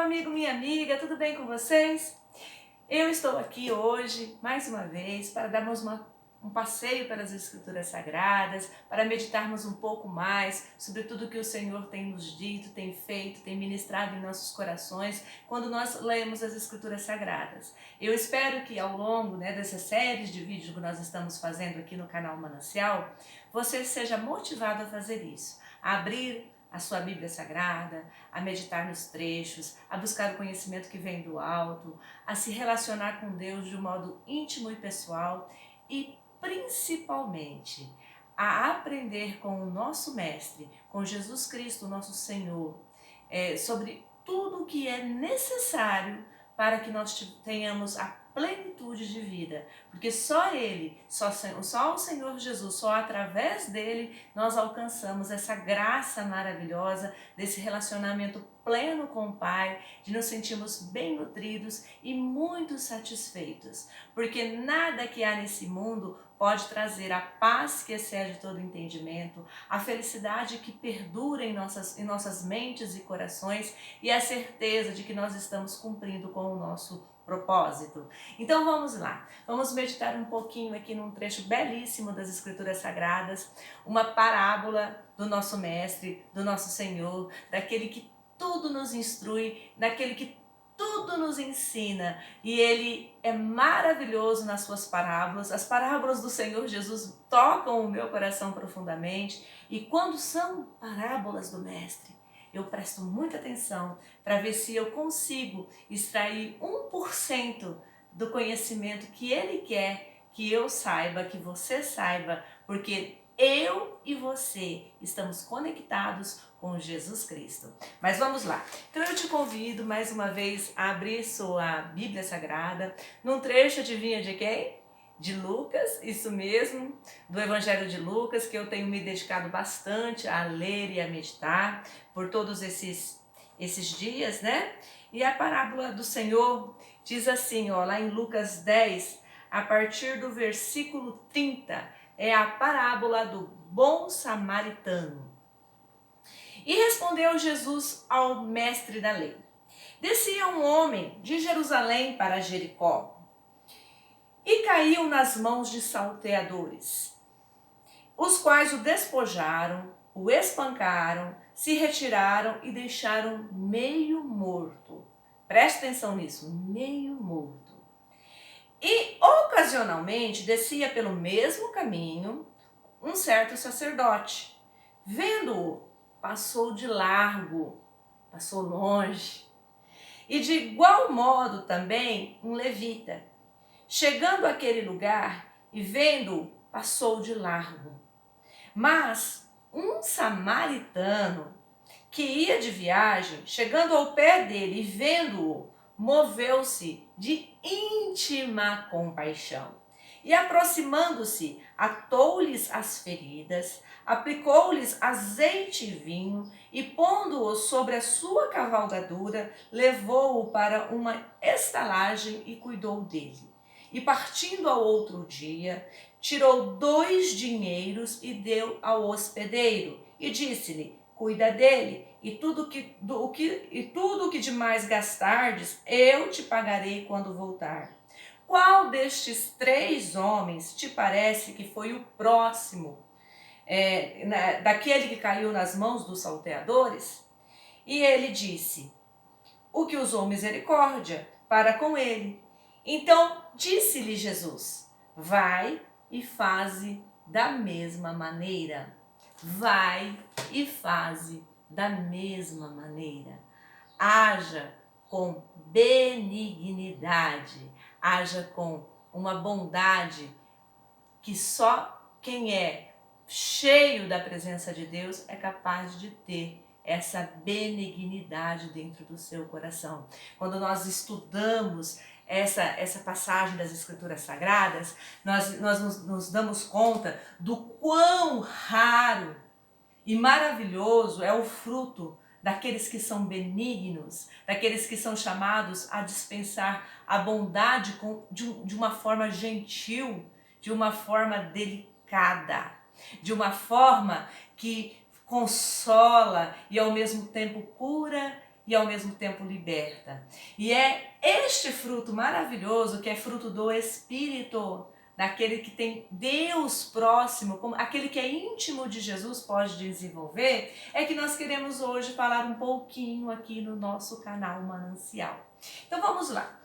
amigo, minha amiga, tudo bem com vocês? Eu estou aqui hoje, mais uma vez, para darmos um passeio pelas Escrituras Sagradas, para meditarmos um pouco mais sobre tudo que o Senhor tem nos dito, tem feito, tem ministrado em nossos corações, quando nós lemos as Escrituras Sagradas. Eu espero que ao longo dessas séries de vídeos que nós estamos fazendo aqui no canal Manancial, você seja motivado a fazer isso, a abrir a sua Bíblia Sagrada, a meditar nos trechos, a buscar o conhecimento que vem do alto, a se relacionar com Deus de um modo íntimo e pessoal e, principalmente, a aprender com o nosso Mestre, com Jesus Cristo, nosso Senhor, sobre tudo o que é necessário para que nós tenhamos a plenitude de vida, porque só Ele, só o Senhor Jesus, só através dele nós alcançamos essa graça maravilhosa desse relacionamento pleno com o Pai, de nos sentirmos bem nutridos e muito satisfeitos, porque nada que há nesse mundo pode trazer a paz que excede todo entendimento, a felicidade que perdura em nossas mentes e corações e a certeza de que nós estamos cumprindo com o nosso propósito. Então vamos lá, vamos meditar um pouquinho aqui num trecho belíssimo das Escrituras Sagradas, uma parábola do nosso Mestre, do nosso Senhor, daquele que tudo nos instrui, daquele que tudo nos ensina, e Ele é maravilhoso nas suas parábolas. As parábolas do Senhor Jesus tocam o meu coração profundamente, e quando são parábolas do Mestre, eu presto muita atenção para ver se eu consigo extrair 1% do conhecimento que Ele quer que eu saiba, que você saiba, porque eu e você estamos conectados com Jesus Cristo. Mas vamos lá. Então eu te convido mais uma vez a abrir sua Bíblia Sagrada num trecho, adivinha de quem? De Lucas, isso mesmo, do Evangelho de Lucas, que eu tenho me dedicado bastante a ler e a meditar por todos esses dias, né? E a parábola do Senhor diz assim, lá em Lucas 10, a partir do versículo 30, é a parábola do bom samaritano. E respondeu Jesus ao mestre da lei: descia um homem de Jerusalém para Jericó e caiu nas mãos de salteadores, os quais o despojaram, o espancaram, se retiraram e deixaram meio morto. Preste atenção nisso, meio morto. E ocasionalmente descia pelo mesmo caminho um certo sacerdote. Vendo-o, passou de largo, passou longe. E de igual modo também um levita. Chegando àquele lugar e vendo-o, passou de largo. Mas um samaritano que ia de viagem, chegando ao pé dele e vendo-o, moveu-se de íntima compaixão. E aproximando-se, atou-lhes as feridas, aplicou-lhes azeite e vinho, e pondo-o sobre a sua cavalgadura, levou-o para uma estalagem e cuidou dele. E partindo ao outro dia, tirou 2 dinheiros e deu ao hospedeiro, e disse-lhe: cuida dele, e tudo que demais gastardes, eu te pagarei quando voltar. Qual destes 3 homens te parece que foi o próximo daquele que caiu nas mãos dos salteadores? E ele disse: o que usou misericórdia para com ele. Então disse-lhe Jesus: vai e faze da mesma maneira. Vai e faze da mesma maneira. Haja com benignidade, haja com uma bondade que só quem é cheio da presença de Deus é capaz de ter essa benignidade dentro do seu coração. Quando nós estudamos essa passagem das Escrituras Sagradas, nós nos damos conta do quão raro e maravilhoso é o fruto daqueles que são benignos, daqueles que são chamados a dispensar a bondade de uma forma gentil, de uma forma delicada, de uma forma que consola e ao mesmo tempo cura e ao mesmo tempo liberta. E é este fruto maravilhoso que é fruto do Espírito, daquele que tem Deus próximo, como aquele que é íntimo de Jesus pode desenvolver, é que nós queremos hoje falar um pouquinho aqui no nosso canal Manancial. Então vamos lá.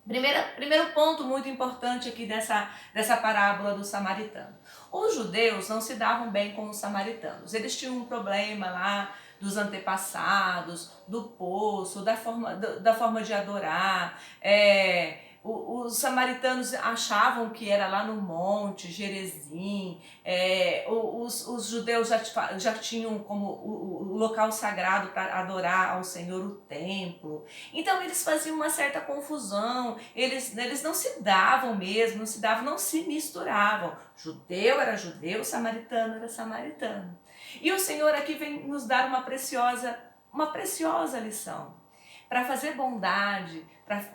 Primeiro ponto muito importante aqui dessa parábola do samaritano. Os judeus não se davam bem com os samaritanos. Eles tinham um problema lá dos antepassados, do poço, da forma de adorar. Os samaritanos achavam que era lá no monte, Gerezim. Os judeus já tinham como o local sagrado para adorar ao Senhor o templo. Então eles faziam uma certa confusão, eles não se davam mesmo, não se misturavam. Judeu era judeu, samaritano era samaritano. E o Senhor aqui vem nos dar uma preciosa lição. Para fazer bondade,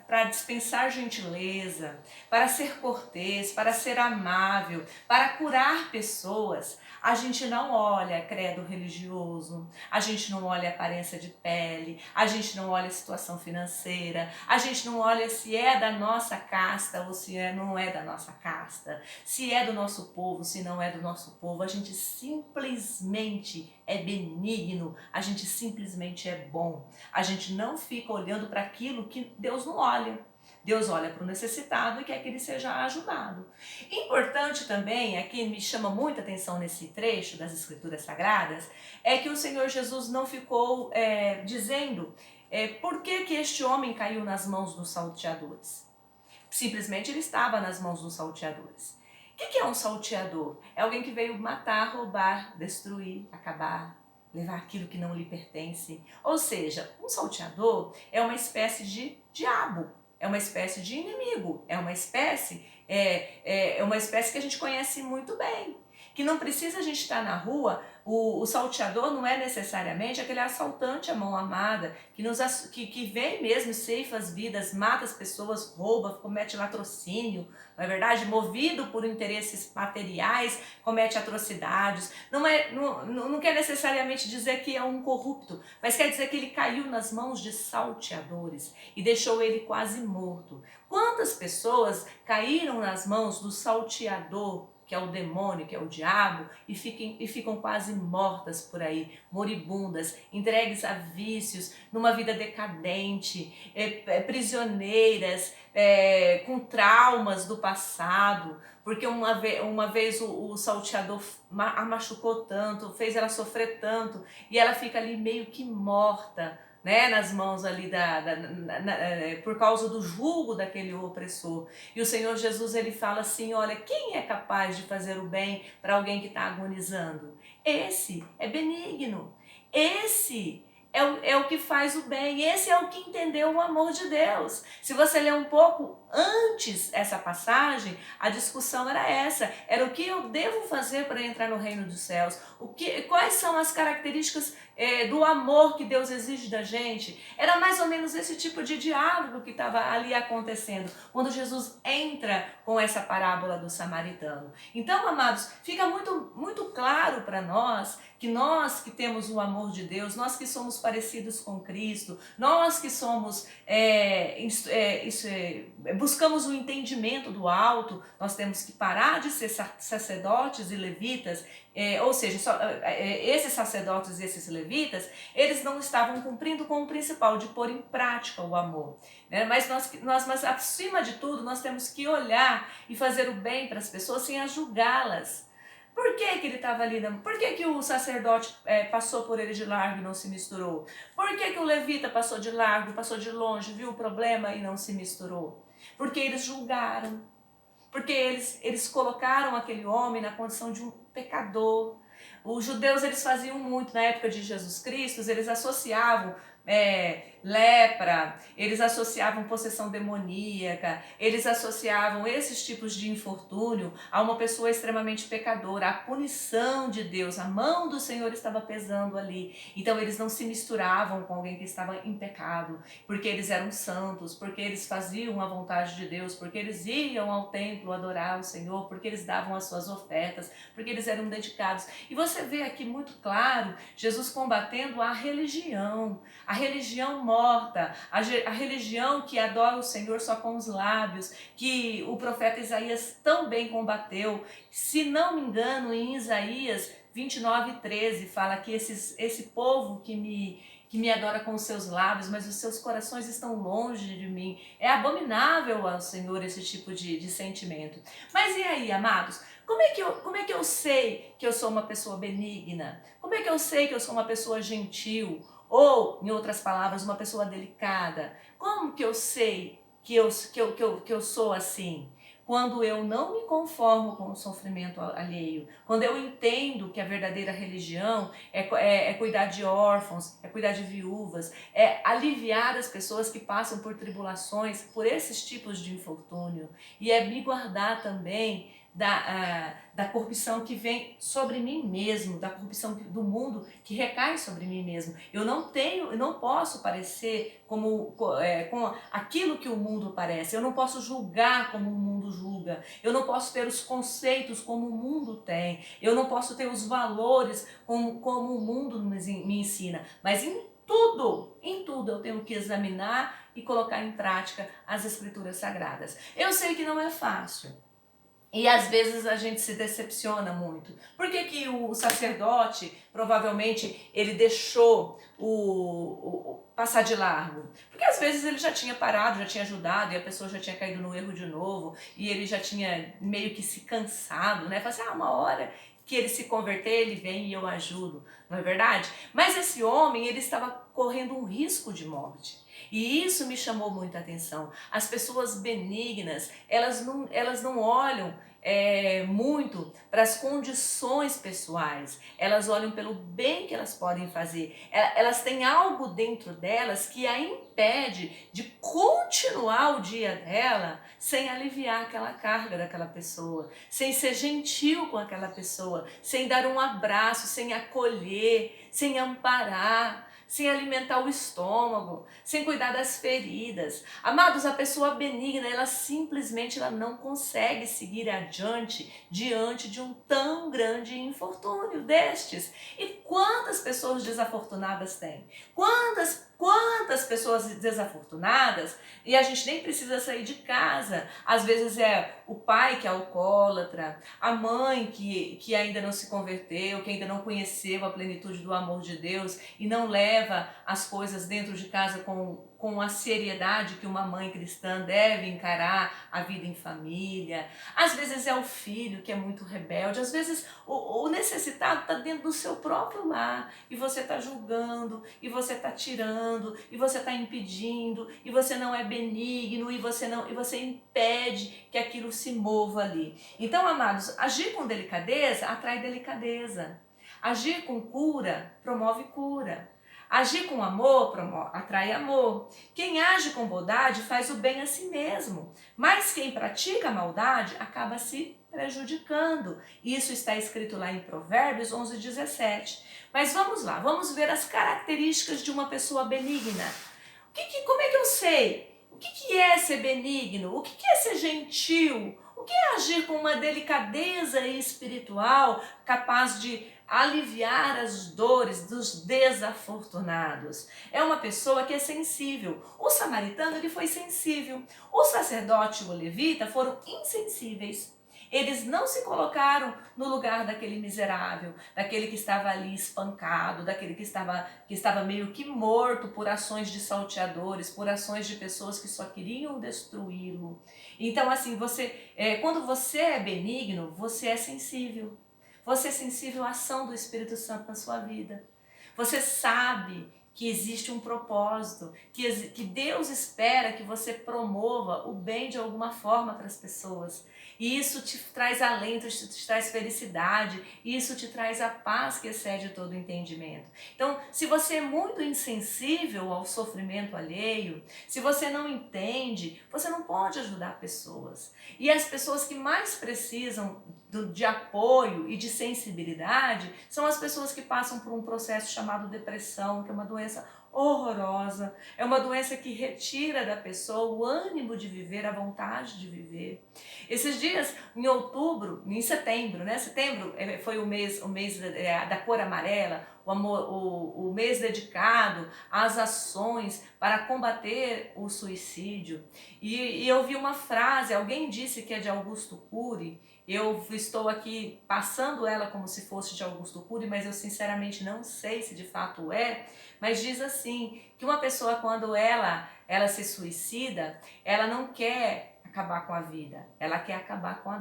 para dispensar gentileza, para ser cortês, para ser amável, para curar pessoas, a gente não olha credo religioso, a gente não olha aparência de pele, a gente não olha situação financeira, a gente não olha se é da nossa casta ou se não é da nossa casta, se é do nosso povo, se não é do nosso povo. A gente simplesmente é benigno, a gente simplesmente é bom. A gente não fica olhando para aquilo que Deus não olha. Deus olha para o necessitado e quer que ele seja ajudado. Importante também, aqui me chama muita atenção nesse trecho das Escrituras Sagradas, é que o Senhor Jesus não ficou dizendo por que este homem caiu nas mãos dos salteadores. Simplesmente ele estava nas mãos dos salteadores. O que é um salteador? É alguém que veio matar, roubar, destruir, acabar, levar aquilo que não lhe pertence. Ou seja, um salteador é uma espécie de diabo, é uma espécie de inimigo, é uma espécie que a gente conhece muito bem. Que não precisa a gente estar na rua, o salteador não é necessariamente aquele assaltante à mão armada, que vem mesmo, ceifa as vidas, mata as pessoas, rouba, comete latrocínio, não é verdade? Movido por interesses materiais, comete atrocidades. Não quer necessariamente dizer que é um corrupto, mas quer dizer que ele caiu nas mãos de salteadores e deixou ele quase morto. Quantas pessoas caíram nas mãos do salteador, que é o demônio, que é o diabo, e ficam quase mortas por aí, moribundas, entregues a vícios, numa vida decadente, prisioneiras, com traumas do passado, porque uma vez o salteador a machucou tanto, fez ela sofrer tanto, e ela fica ali meio que morta, né, nas mãos ali por causa do jugo daquele opressor. E o Senhor Jesus, ele fala assim, olha, quem é capaz de fazer o bem para alguém que está agonizando? Esse é benigno, esse é o que faz o bem, esse é o que entendeu o amor de Deus. Se você ler um pouco antes essa passagem, a discussão era essa, era o que eu devo fazer para entrar no reino dos céus, quais são as características do amor que Deus exige da gente. Era mais ou menos esse tipo de diálogo que estava ali acontecendo, quando Jesus entra com essa parábola do samaritano. Então, amados, fica muito, muito claro para nós que temos o amor de Deus, nós que somos parecidos com Cristo, nós que somos, buscamos o entendimento do alto, nós temos que parar de ser sacerdotes e levitas, ou seja, esses sacerdotes e esses levitas, eles não estavam cumprindo com o principal, de pôr em prática o amor. Né? Mas acima de tudo, nós temos que olhar e fazer o bem para as pessoas sem as julgá-las. Por que ele estava ali? Por que o sacerdote passou por ele de largo e não se misturou? Por que o levita passou de largo, passou de longe, viu o problema e não se misturou? Porque eles julgaram. Porque eles colocaram aquele homem na condição de um pecador. Os judeus, eles faziam muito na época de Jesus Cristo, eles associavam lepra, eles associavam possessão demoníaca, eles associavam esses tipos de infortúnio a uma pessoa extremamente pecadora, a punição de Deus, a mão do Senhor estava pesando ali. Então eles não se misturavam com alguém que estava em pecado, porque eles eram santos, porque eles faziam a vontade de Deus, porque eles iam ao templo adorar o Senhor, porque eles davam as suas ofertas, porque eles eram dedicados. E você vê aqui muito claro Jesus combatendo a religião morta, a religião que adora o Senhor só com os lábios, que o profeta Isaías tão bem combateu. Se não me engano, em Isaías 29:13 fala que esse povo que me adora com os seus lábios, mas os seus corações estão longe de mim. É abominável ao Senhor esse tipo de sentimento. Mas e aí, amados? Como é que eu sei que eu sou uma pessoa benigna? Como é que eu sei que eu sou uma pessoa gentil? Ou, em outras palavras, uma pessoa delicada? Como que eu sei que eu sou assim? Quando eu não me conformo com o sofrimento alheio, quando eu entendo que a verdadeira religião é cuidar de órfãos, é cuidar de viúvas, é aliviar as pessoas que passam por tribulações, por esses tipos de infortúnio, e é me guardar também da corrupção que vem sobre mim mesmo, da corrupção do mundo que recai sobre mim mesmo. Eu não posso parecer com aquilo que o mundo parece, eu não posso julgar como o mundo julga, eu não posso ter os conceitos como o mundo tem, eu não posso ter os valores como o mundo me ensina, mas em tudo eu tenho que examinar e colocar em prática as Escrituras Sagradas. Eu sei que não é fácil. E às vezes a gente se decepciona muito. Por que o sacerdote, provavelmente, ele deixou passar de largo? Porque às vezes ele já tinha parado, já tinha ajudado, e a pessoa já tinha caído no erro de novo, e ele já tinha meio que se cansado, né? Fala assim, uma hora que ele se converter, ele vem e eu ajudo, não é verdade? Mas esse homem, ele estava correndo um risco de morte. E isso me chamou muita atenção. As pessoas benignas, elas não olham muito para as condições pessoais, elas olham pelo bem que elas podem fazer. Elas têm algo dentro delas que a impede de continuar o dia dela sem aliviar aquela carga daquela pessoa, sem ser gentil com aquela pessoa, sem dar um abraço, sem acolher, sem amparar, sem alimentar o estômago, sem cuidar das feridas. Amados, a pessoa benigna, ela simplesmente não consegue seguir adiante diante de um tão grande infortúnio destes. E quantas pessoas desafortunadas tem? Quantas pessoas desafortunadas, e a gente nem precisa sair de casa. Às vezes é o pai que é alcoólatra, a mãe que ainda não se converteu, que ainda não conheceu a plenitude do amor de Deus e não leva as coisas dentro de casa com a seriedade que uma mãe cristã deve encarar a vida em família. Às vezes é o filho que é muito rebelde, às vezes o necessitado está dentro do seu próprio lar e você está julgando, e você está tirando, e você está impedindo, e você não é benigno, e você impede que aquilo se mova ali. Então, amados, agir com delicadeza atrai delicadeza. Agir com cura promove cura. Agir com amor atrai amor. Quem age com bondade faz o bem a si mesmo, mas quem pratica a maldade acaba se prejudicando. Isso está escrito lá em Provérbios 11:17. Mas vamos lá, vamos ver as características de uma pessoa benigna. Como é que eu sei? O que é ser benigno? O que é ser gentil? O que é agir com uma delicadeza espiritual capaz de aliviar as dores dos desafortunados? É uma pessoa que é sensível. O samaritano, ele foi sensível. O sacerdote e o levita foram insensíveis. Eles não se colocaram no lugar daquele miserável, daquele que estava ali espancado, daquele que estava meio que morto por ações de salteadores, por ações de pessoas que só queriam destruí-lo. Então, assim, quando você é benigno, você é sensível. Você é sensível à ação do Espírito Santo na sua vida. Você sabe que existe um propósito, que Deus espera que você promova o bem de alguma forma para as pessoas. E isso te traz alento, isso te traz felicidade, isso te traz a paz que excede todo entendimento. Então, se você é muito insensível ao sofrimento alheio, se você não entende, você não pode ajudar pessoas. E as pessoas que mais precisam de apoio e de sensibilidade são as pessoas que passam por um processo chamado depressão, que é uma doença horrorosa, é uma doença que retira da pessoa o ânimo de viver, a vontade de viver. Esses dias, em setembro, né? Setembro foi o mês da cor amarela, o mês dedicado às ações para combater o suicídio. E eu vi uma frase, alguém disse que é de Augusto Cury. Eu estou aqui passando ela como se fosse de Augusto Cury, mas eu sinceramente não sei se de fato é. Mas diz assim, que uma pessoa quando ela se suicida, ela não quer acabar com a vida, ela quer acabar com a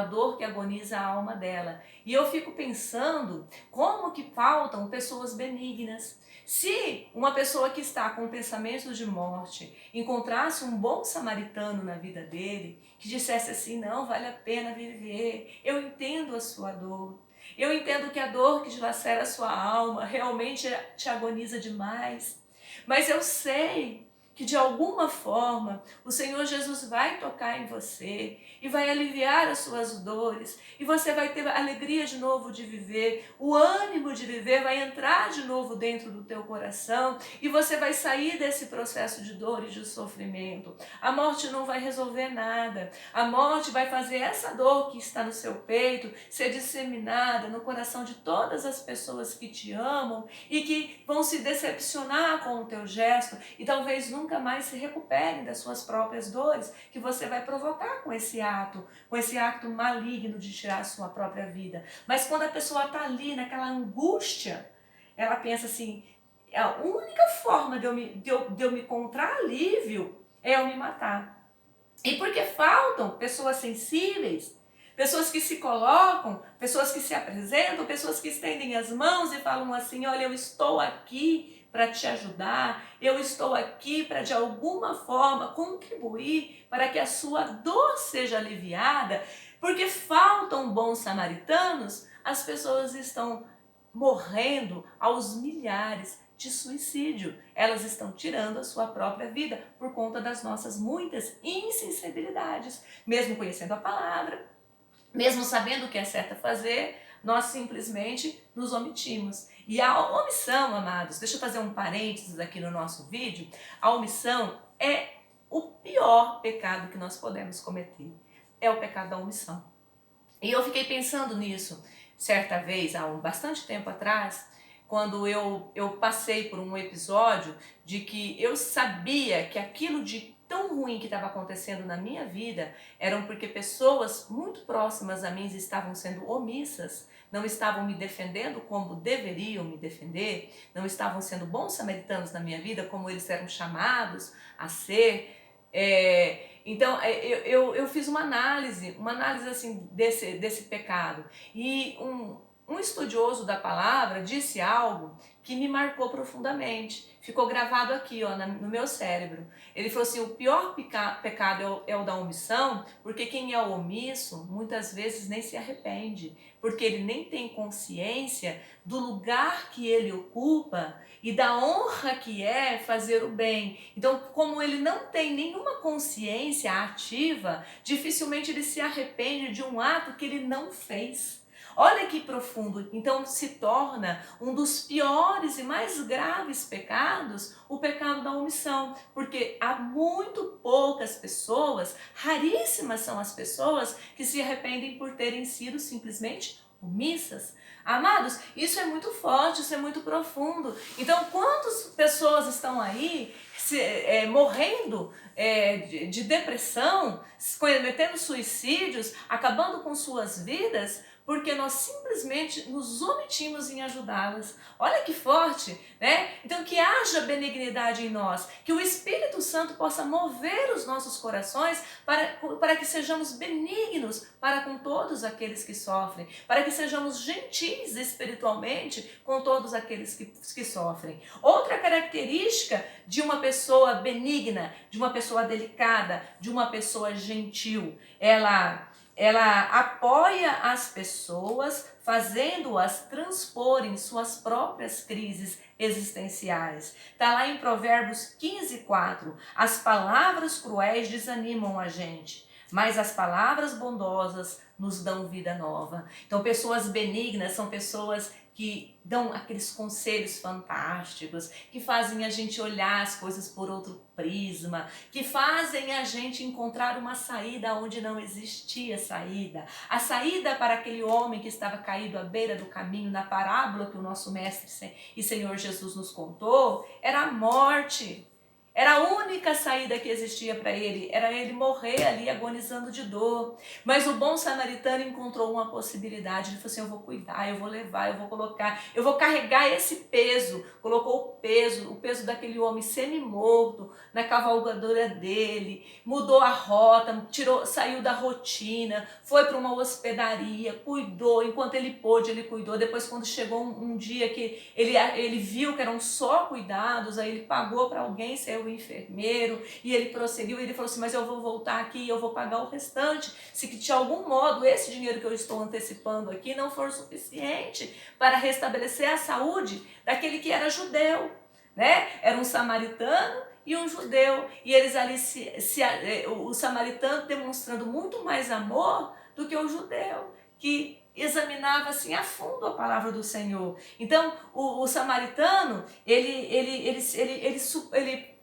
dor que agoniza a alma dela. E eu fico pensando como que faltam pessoas benignas. Se uma pessoa que está com pensamentos de morte encontrasse um bom samaritano na vida dele, que dissesse assim, não, vale a pena viver, eu entendo a sua dor, eu entendo que a dor que dilacera a sua alma realmente te agoniza demais, mas eu sei que de alguma forma o Senhor Jesus vai tocar em você e vai aliviar as suas dores e você vai ter a alegria de novo de viver, o ânimo de viver vai entrar de novo dentro do teu coração e você vai sair desse processo de dor e de sofrimento. A morte não vai resolver nada, a morte vai fazer essa dor que está no seu peito ser disseminada no coração de todas as pessoas que te amam e que vão se decepcionar com o teu gesto e talvez nunca mais se recuperem das suas próprias dores que você vai provocar com esse ato maligno de tirar a sua própria vida. Mas quando a pessoa está ali naquela angústia, ela pensa assim, a única forma de eu me encontrar alívio é eu me matar. E porque faltam pessoas sensíveis, pessoas que se colocam, pessoas que se apresentam, pessoas que estendem as mãos e falam assim, olha, eu estou aqui para te ajudar, eu estou aqui para de alguma forma contribuir para que a sua dor seja aliviada, porque faltam bons samaritanos, as pessoas estão morrendo aos milhares de suicídio. Elas estão tirando a sua própria vida por conta das nossas muitas insensibilidades. Mesmo conhecendo a palavra, mesmo sabendo o que é certo a fazer, nós simplesmente nos omitimos. E a omissão, amados, deixa eu fazer um parênteses aqui no nosso vídeo, a omissão é o pior pecado que nós podemos cometer. É o pecado da omissão. E eu fiquei pensando nisso certa vez, há bastante tempo atrás, quando eu passei por um episódio de que eu sabia que aquilo de tão ruim que estava acontecendo na minha vida eram porque pessoas muito próximas a mim estavam sendo omissas, não estavam me defendendo como deveriam me defender, não estavam sendo bons samaritanos na minha vida como eles eram chamados a ser. Então eu fiz uma análise assim desse pecado e um estudioso da palavra disse algo que me marcou profundamente, ficou gravado aqui no meu cérebro. Ele falou assim, o pior pecado é o da omissão, porque quem é omisso muitas vezes nem se arrepende, porque ele nem tem consciência do lugar que ele ocupa e da honra que é fazer o bem. Então, como ele não tem nenhuma consciência ativa, dificilmente ele se arrepende de um ato que ele não fez. Olha que profundo, então se torna um dos piores e mais graves pecados, o pecado da omissão, porque há muito poucas pessoas, raríssimas são as pessoas que se arrependem por terem sido simplesmente omissas. Amados, isso é muito forte, isso é muito profundo. Então, quantas pessoas estão aí morrendo de depressão, cometendo suicídios, acabando com suas vidas, porque nós simplesmente nos omitimos em ajudá-las. Olha que forte, né? Então que haja benignidade em nós, que o Espírito Santo possa mover os nossos corações para que sejamos benignos para com todos aqueles que sofrem, para que sejamos gentis espiritualmente com todos aqueles que sofrem. Outra característica de uma pessoa benigna, de uma pessoa delicada, de uma pessoa gentil, ela apoia as pessoas, fazendo-as transporem suas próprias crises existenciais. Está lá em Provérbios 15:4. As palavras cruéis desanimam a gente, mas as palavras bondosas nos dão vida nova. Então, pessoas benignas são pessoas que dão aqueles conselhos fantásticos, que fazem a gente olhar as coisas por outro prisma, que fazem a gente encontrar uma saída onde não existia saída. A saída para aquele homem que estava caído à beira do caminho, na parábola que o nosso Mestre e Senhor Jesus nos contou, era a morte. Era a única saída que existia para ele, era ele morrer ali agonizando de dor. Mas o bom samaritano encontrou uma possibilidade. Ele falou assim: eu vou cuidar, eu vou levar, eu vou colocar, eu vou carregar esse peso. Colocou o peso daquele homem semi-morto na cavalgadura dele, mudou a rota, saiu da rotina, foi para uma hospedaria, cuidou, enquanto ele pôde, ele cuidou. Depois, quando chegou um dia que ele viu que eram só cuidados, aí ele pagou para alguém ser o enfermeiro, e ele prosseguiu, e ele falou assim: mas eu vou voltar aqui e eu vou pagar o restante, se que de algum modo esse dinheiro que eu estou antecipando aqui não for suficiente para restabelecer a saúde daquele que era judeu, né? Era um samaritano e um judeu, e eles ali, o samaritano demonstrando muito mais amor do que o judeu, que examinava assim a fundo a palavra do Senhor. Então o samaritano, ele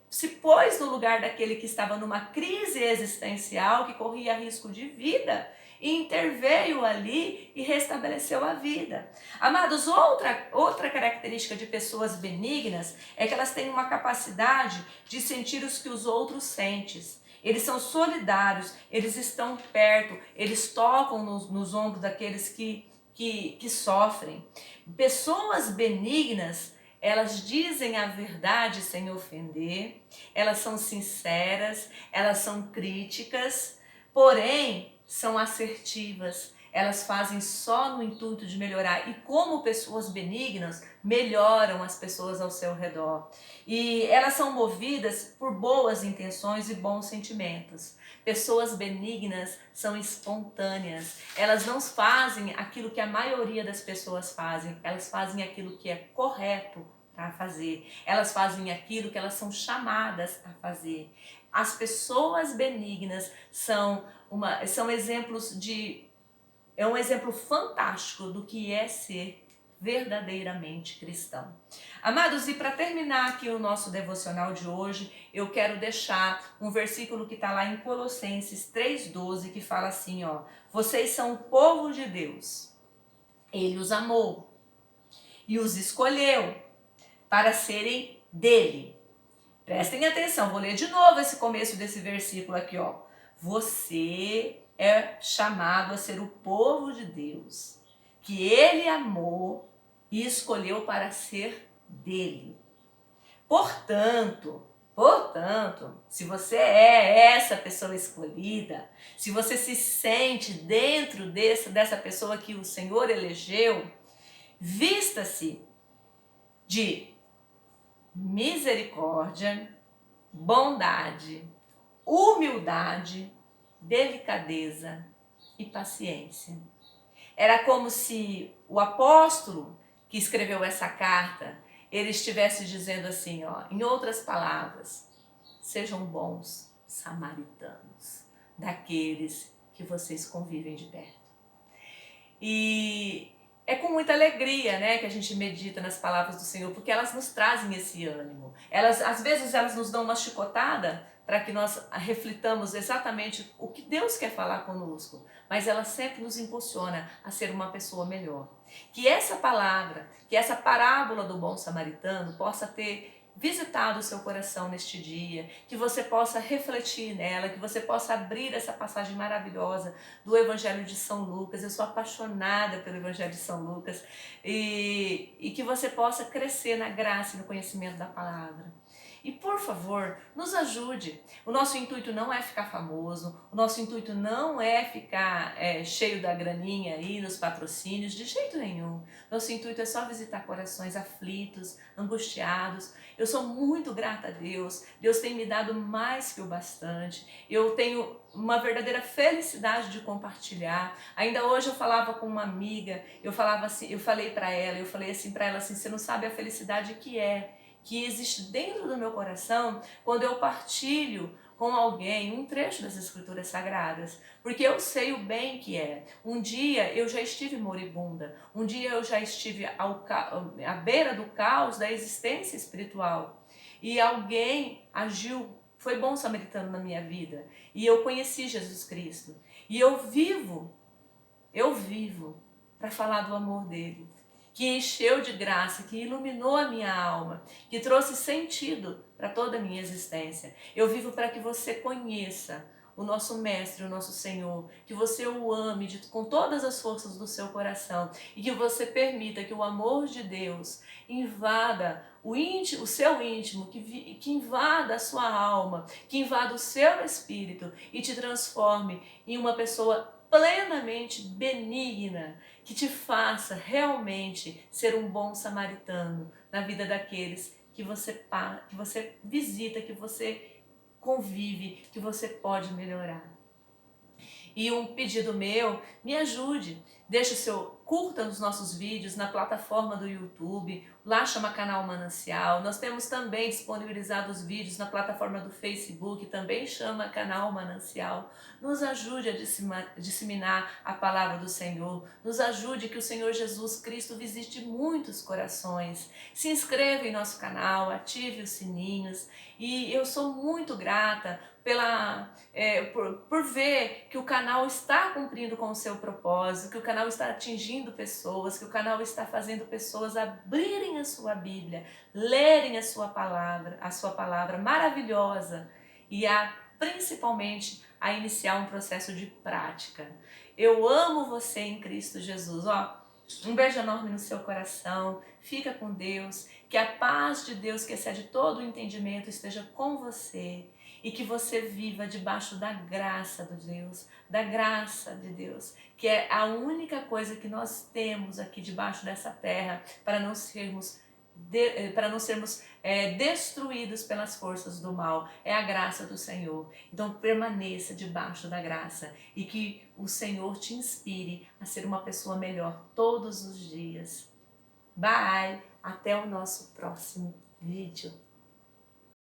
se pôs no lugar daquele que estava numa crise existencial, que corria risco de vida, e interveio ali e restabeleceu a vida. Amados, outra característica de pessoas benignas é que elas têm uma capacidade de sentir os que os outros sentem. Eles são solidários, eles estão perto, eles tocam nos ombros daqueles que sofrem. Pessoas benignas, elas dizem a verdade sem ofender, elas são sinceras, elas são críticas, porém são assertivas. Elas fazem só no intuito de melhorar, e como pessoas benignas melhoram as pessoas ao seu redor. E elas são movidas por boas intenções e bons sentimentos. Pessoas benignas são espontâneas. Elas não fazem aquilo que a maioria das pessoas fazem, elas fazem aquilo que é correto a fazer. Elas fazem aquilo que elas são chamadas a fazer. As pessoas benignas são exemplos é um exemplo fantástico do que é ser verdadeiramente cristão. Amados, e para terminar aqui o nosso devocional de hoje, eu quero deixar um versículo que está lá em Colossenses 3,12, que fala assim, ó: vocês são o povo de Deus. Ele os amou e os escolheu para serem dele. Prestem atenção, vou ler de novo esse começo desse versículo aqui, ó. Você é chamado a ser o povo de Deus, que ele amou e escolheu para ser dele. Portanto, se você é essa pessoa escolhida, se você se sente dentro dessa pessoa que o Senhor elegeu, vista-se de misericórdia, bondade, humildade, delicadeza e paciência. Era como se o apóstolo que escreveu essa carta, ele estivesse dizendo assim, ó, em outras palavras: sejam bons samaritanos daqueles que vocês convivem de perto. E é com muita alegria, né, que a gente medita nas palavras do Senhor, porque elas nos trazem esse ânimo. Às vezes elas nos dão uma chicotada para que nós reflitamos exatamente o que Deus quer falar conosco, mas ela sempre nos impulsiona a ser uma pessoa melhor. Que essa palavra, que essa parábola do bom samaritano possa ter visitado o seu coração neste dia, que você possa refletir nela, que você possa abrir essa passagem maravilhosa do Evangelho de São Lucas. Eu sou apaixonada pelo Evangelho de São Lucas e que você possa crescer na graça e no conhecimento da palavra. E por favor, nos ajude. O nosso intuito não é ficar famoso, o nosso intuito não é ficar cheio da graninha aí nos patrocínios, de jeito nenhum. Nosso intuito é só visitar corações aflitos, angustiados. Eu sou muito grata a Deus. Deus tem me dado mais que o bastante. Eu tenho uma verdadeira felicidade de compartilhar. Ainda hoje eu falava com uma amiga, eu falei para ela, você não sabe a felicidade que existe dentro do meu coração quando eu partilho com alguém um trecho das Escrituras Sagradas, porque eu sei o bem que é. Um dia eu já estive moribunda, um dia eu já estive à beira do caos da existência espiritual e alguém agiu, foi bom samaritano na minha vida e eu conheci Jesus Cristo e eu vivo para falar do amor dele, que encheu de graça, que iluminou a minha alma, que trouxe sentido para toda a minha existência. Eu vivo para que você conheça o nosso Mestre, o nosso Senhor, que você o ame com todas as forças do seu coração e que você permita que o amor de Deus invada o seu íntimo, que invada a sua alma, que invada o seu espírito e te transforme em uma pessoa plenamente benigna, que te faça realmente ser um bom samaritano na vida daqueles que você visita, que você convive, que você pode melhorar. E um pedido meu, me ajude, deixa o seu curta nos nossos vídeos na plataforma do YouTube, lá chama Canal Manancial. Nós temos também disponibilizado os vídeos na plataforma do Facebook, também chama Canal Manancial. Nos ajude a disseminar a palavra do Senhor, nos ajude que o Senhor Jesus Cristo visite muitos corações. Se inscreva em nosso canal, ative os sininhos e eu sou muito grata por ver que o canal está cumprindo com o seu propósito, que o canal está atingindo pessoas, que o canal está fazendo pessoas abrirem a sua Bíblia, lerem a sua palavra maravilhosa e principalmente a iniciar um processo de prática. Eu amo você em Cristo Jesus, um beijo enorme no seu coração, fica com Deus, que a paz de Deus que excede todo o entendimento esteja com você e que você viva debaixo da graça de Deus, que é a única coisa que nós temos aqui debaixo dessa terra para não sermos destruídos pelas forças do mal, é a graça do Senhor. Então permaneça debaixo da graça e que o Senhor te inspire a ser uma pessoa melhor todos os dias. Bye! Até o nosso próximo vídeo.